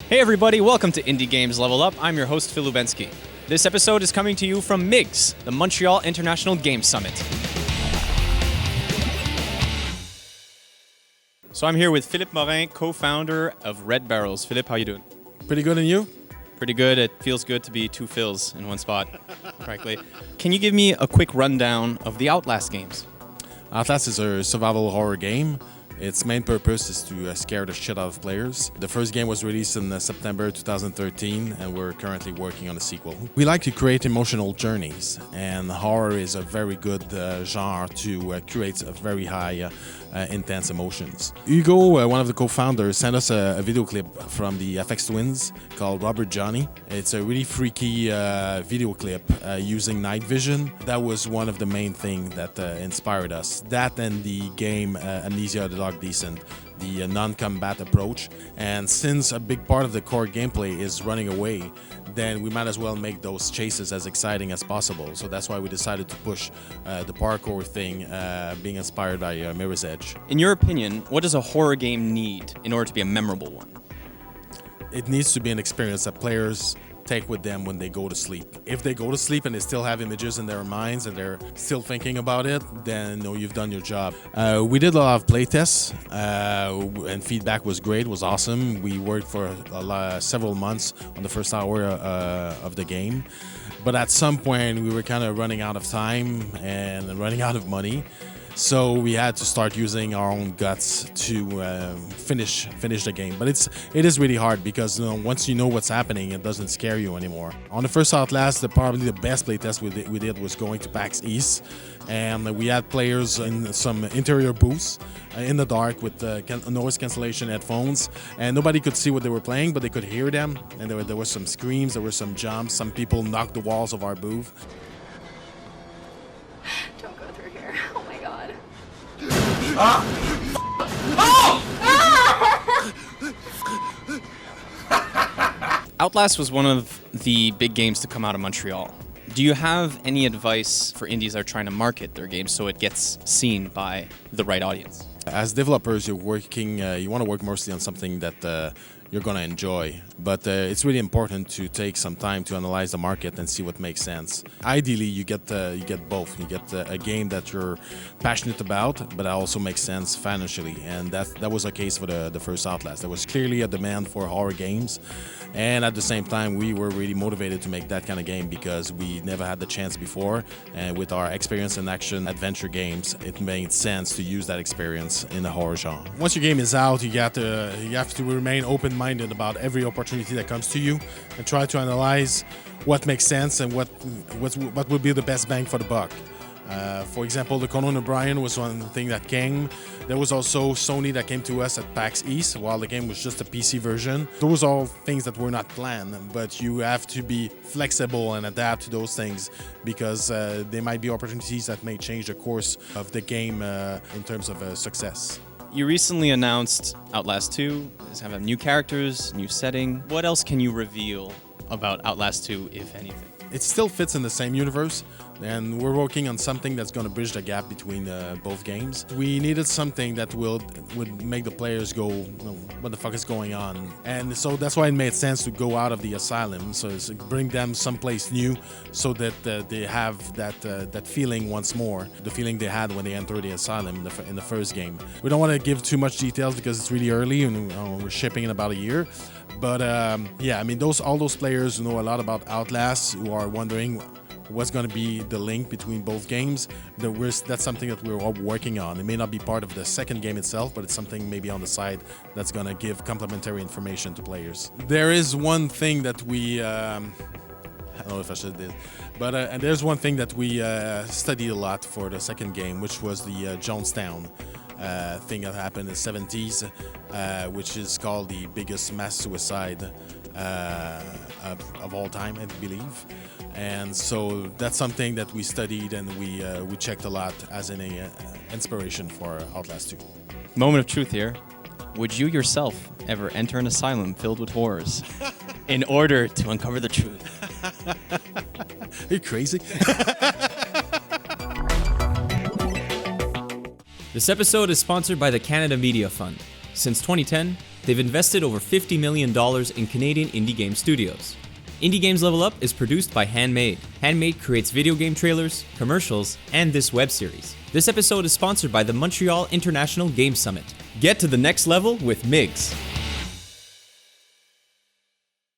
Hey everybody, welcome to Indie Games Level Up. I'm your host, Phil Lubensky. This episode is coming to you from MIGS, the Montreal International Game Summit. So I'm here with Philippe Morin, co-founder of Red Barrels. Philippe, how you doing? Pretty good, and you? Pretty good. It feels good to be two Phils in one spot, frankly. Can you give me a quick rundown of the Outlast games? Outlast is a survival horror game. Its main purpose is to scare the shit out of players. The first game was released in September 2013, and we're currently working on a sequel. We like to create emotional journeys, and horror is a very good genre to create a very high intense emotions. Hugo, one of the co-founders, sent us a video clip from the FX Twins called Robert Johnny. It's a really freaky video clip using night vision. That was one of the main things that inspired us. That and the game Amnesia the Dog Decent, the non-combat approach. And since a big part of the core gameplay is running away, then we might as well make those chases as exciting as possible. So that's why we decided to push the parkour thing, being inspired by Mirror's Edge. In your opinion, what does a horror game need in order to be a memorable one? It needs to be an experience that players take with them when they go to sleep. If they go to sleep and they still have images in their minds and they're still thinking about it, then you've done your job. We did a lot of playtests and feedback was great, was awesome. We worked for several months on the first hour of the game. But at some point we were kind of running out of time and running out of money. So we had to start using our own guts to finish the game. But it is really hard because once you know what's happening, it doesn't scare you anymore. On the first Outlast, probably the best playtest we did was going to PAX East. And we had players in some interior booths in the dark with noise cancellation headphones. And nobody could see what they were playing, but they could hear them. And there were some screams, there were some jumps. Some people knocked the walls of our booth. Don't go through here. Oh my god. Outlast was one of the big games to come out of Montreal. Do you have any advice for indies that are trying to market their games so it gets seen by the right audience? As developers, you want to work mostly on something that you're going to enjoy. But it's really important to take some time to analyze the market and see what makes sense. Ideally, you get both. You get a game that you're passionate about, but that also makes sense financially. And that was the case for the first Outlast. There was clearly a demand for horror games. And at the same time, we were really motivated to make that kind of game because we never had the chance before. And with our experience in action adventure games, it made sense to use that experience in the horror genre. Once your game is out, you have to remain open-minded about every opportunity that comes to you and try to analyze what makes sense and what would be the best bang for the buck. For example, the Conan O'Brien was one thing that came. There was also Sony that came to us at PAX East while the game was just a PC version. Those are all things that were not planned, but you have to be flexible and adapt to those things because there might be opportunities that may change the course of the game in terms of success. You recently announced Outlast 2. It's have new characters, new setting. What else can you reveal about Outlast 2, if anything? It still fits in the same universe, and we're working on something that's going to bridge the gap between both games. We needed something that would make the players go, what the fuck is going on? And so that's why it made sense to go out of the asylum, so it's bring them someplace new so that they have that feeling once more, the feeling they had when they entered the asylum in the first game. We don't want to give too much details because it's really early and we're shipping in about a year. But yeah, I mean, all those players who know a lot about Outlast who are wondering what's going to be the link between both games, that's something that we're all working on. It may not be part of the second game itself, but it's something maybe on the side that's going to give complementary information to players. There is one thing that we... I don't know if I should do, but and there's one thing that we studied a lot for the second game, which was the Jonestown thing that happened in the 70s, which is called the biggest mass suicide of all time, I believe. And so that's something that we studied and we checked a lot as an inspiration for Outlast 2. Moment of truth here. Would you yourself ever enter an asylum filled with horrors in order to uncover the truth? Are you crazy? This episode is sponsored by the Canada Media Fund. Since 2010, They've invested over $50 million in Canadian indie game studios. Indie Games Level Up is produced by Handmade. Handmade creates video game trailers, commercials, and this web series. This episode is sponsored by the Montreal International Game Summit. Get to the next level with MIGS.